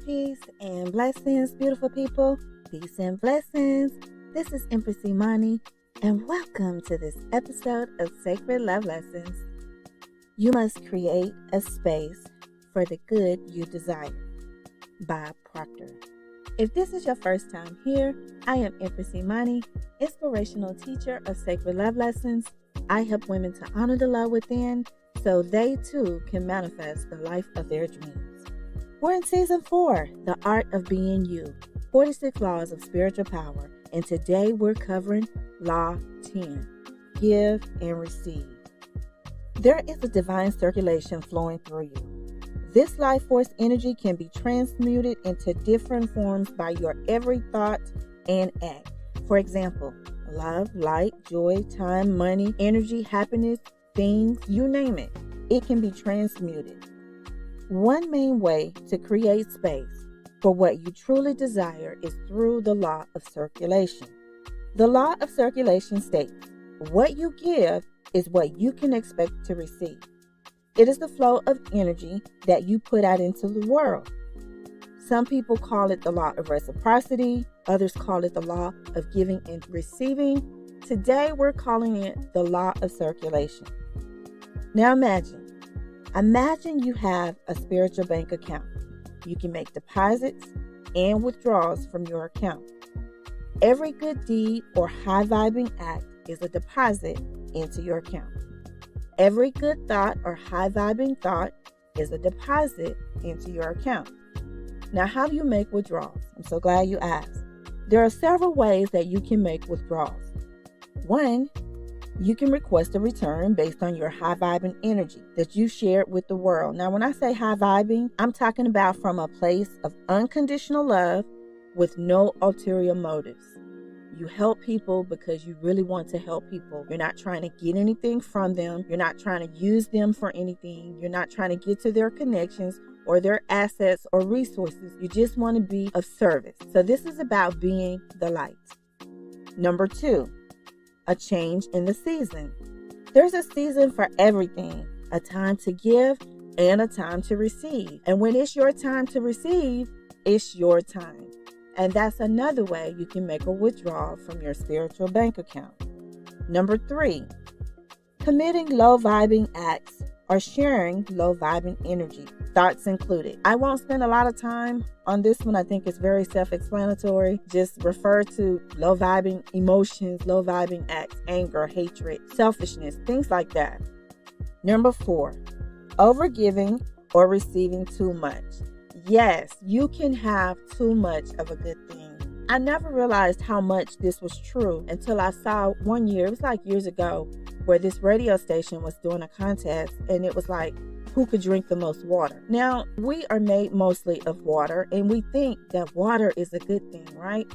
Peace and blessings, beautiful people. Peace and blessings. This is Empress Imani, and welcome to this episode of Sacred Love Lessons. You must create a space for the good you desire. Bob Proctor. If this is your first time here, I am Empress Imani, inspirational teacher of Sacred Love Lessons. I help women to honor the love within so they too can manifest the life of their dreams. We're in season 4, The Art of Being You, 46 Laws of Spiritual Power, and today we're covering Law 10, Give and Receive. There is a divine circulation flowing through you. This life force energy can be transmuted into different forms by your every thought and act. For example, love, light, joy, time, money, energy, happiness, things, you name it. It can be transmuted. One main way to create space for what you truly desire is through the law of circulation. The law of circulation states, what you give is what you can expect to receive. It is the flow of energy that you put out into the world. Some people call it the law of reciprocity. Others call it the law of giving and receiving. Today, we're calling it the law of circulation. Now imagine you have a spiritual bank account. You can make deposits and withdrawals from your account. Every good deed or high-vibing act is a deposit into your account. Every good thought or high-vibing thought is a deposit into your account. Now, how do you make withdrawals? I'm so glad you asked. There are several ways that you can make withdrawals. 1, you can request a return based on your high-vibing energy that you shared with the world. Now, when I say high-vibing, I'm talking about from a place of unconditional love with no ulterior motives. You help people because you really want to help people. You're not trying to get anything from them. You're not trying to use them for anything. You're not trying to get to their connections or their assets or resources. You just want to be of service. So this is about being the light. Number 2, a change in the season. There's a season for everything, a time to give and a time to receive. And when it's your time to receive, it's your time. And that's another way you can make a withdrawal from your spiritual bank account. Number 3, committing low-vibing acts or sharing low-vibing energy, thoughts included. I won't spend a lot of time on this one. I think it's very self-explanatory. Just refer to low-vibing emotions, low-vibing acts, anger, hatred, selfishness, things like that. Number 4, overgiving or receiving too much. Yes, you can have too much of a good thing. I never realized how much this was true until I saw one year, it was like years ago, where this radio station was doing a contest and it was like, who could drink the most water? Now, we are made mostly of water and we think that water is a good thing, right?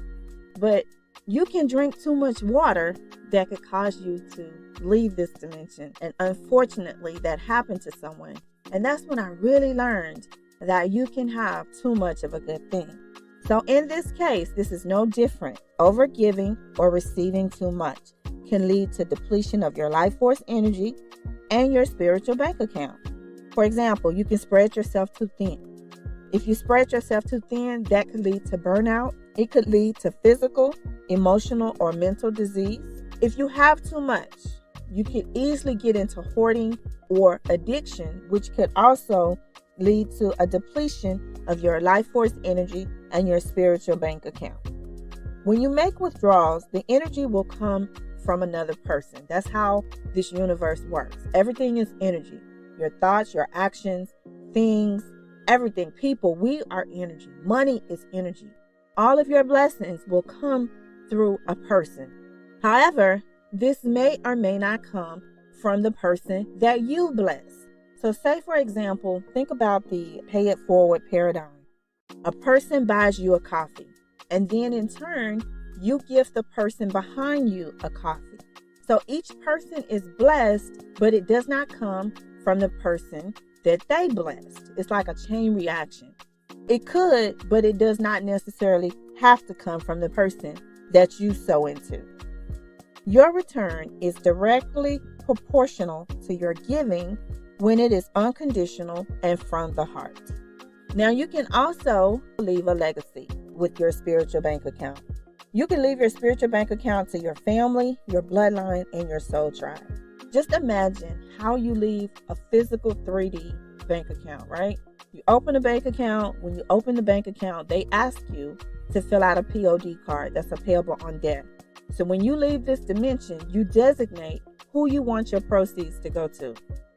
But you can drink too much water that could cause you to leave this dimension. And unfortunately, that happened to someone. And that's when I really learned that you can have too much of a good thing. So in this case, this is no different. Overgiving or receiving too much can lead to depletion of your life force energy and your spiritual bank account. For example, you can spread yourself too thin. If you spread yourself too thin, that could lead to burnout. It could lead to physical, emotional, or mental disease. If you have too much, you could easily get into hoarding or addiction, which could also lead to a depletion of your life force energy and your spiritual bank account. When you make withdrawals, the energy will come from another person. That's how this universe works. Everything is energy. Your thoughts, your actions, things, everything. People, we are energy. Money is energy. All of your blessings will come through a person. However, this may or may not come from the person that you bless. So say, for example, think about the pay it forward paradigm. A person buys you a coffee, and then in turn, you give the person behind you a coffee. So each person is blessed, but it does not come from the person that they blessed. It's like a chain reaction. It could, but it does not necessarily have to come from the person that you sow into. Your return is directly proportional to your giving when it is unconditional and from the heart. Now, you can also leave a legacy with your spiritual bank account. You can leave your spiritual bank account to your family, your bloodline, and your soul tribe. Just imagine how you leave a physical 3D bank account, right? You open a bank account. When you open the bank account, they ask you to fill out a POD card. That's a payable on debt. So when you leave this dimension, you designate who you want your proceeds to go to.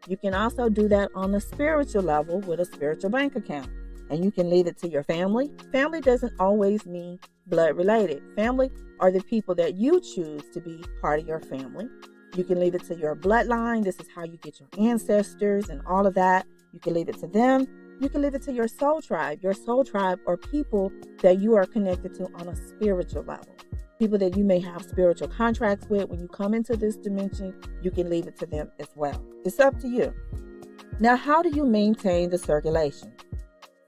You can also do that on a spiritual level with a spiritual bank account. And you can leave it to your family. Family doesn't always mean blood related. Family are the people that you choose to be part of your family. You can leave it to your bloodline. This is how you get your ancestors and all of that. You can leave it to them. You can leave it to your soul tribe. Your soul tribe are people that you are connected to on a spiritual level. People that you may have spiritual contracts with. When you come into this dimension, you can leave it to them as well. It's up to you. Now, how do you maintain the circulation?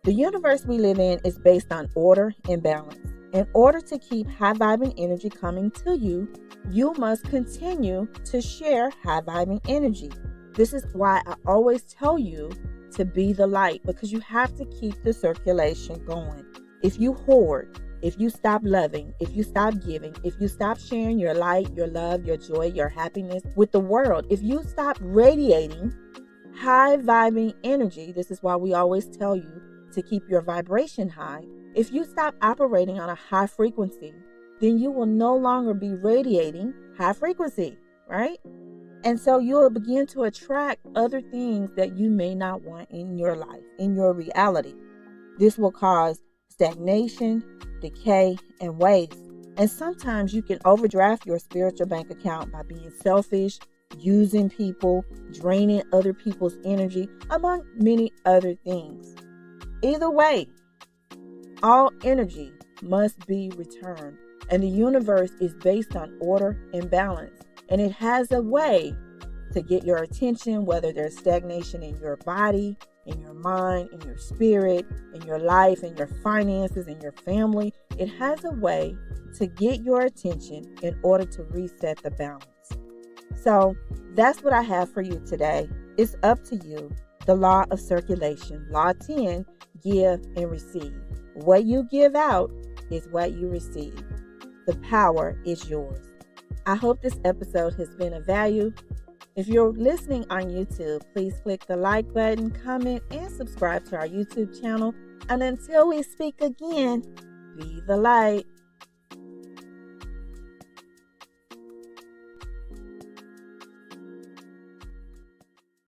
The universe we live in is based on order and balance. In order to keep high-vibing energy coming to you, you must continue to share high-vibing energy. This is why I always tell you to be the light, because you have to keep the circulation going. If you hoard, if you stop loving, if you stop giving, if you stop sharing your light, your love, your joy, your happiness with the world, if you stop radiating high-vibing energy, this is why we always tell you to keep your vibration high. If you stop operating on a high frequency, then you will no longer be radiating high frequency, right? And so you'll begin to attract other things that you may not want in your life, in your reality. This will cause stagnation, decay, and waste. And sometimes you can overdraft your spiritual bank account by being selfish, using people, draining other people's energy, among many other things. Either way, all energy must be returned, and the universe is based on order and balance, and it has a way to get your attention, whether there's stagnation in your body, in your mind, in your spirit, in your life, in your finances, in your family. It has a way to get your attention in order to reset the balance. So that's what I have for you today. It's up to you. The law of circulation, law 10, give and receive. What you give out is what you receive. The power is yours. I hope this episode has been of value. If you're listening on YouTube, please click the like button, comment, and subscribe to our YouTube channel. And until we speak again, be the light.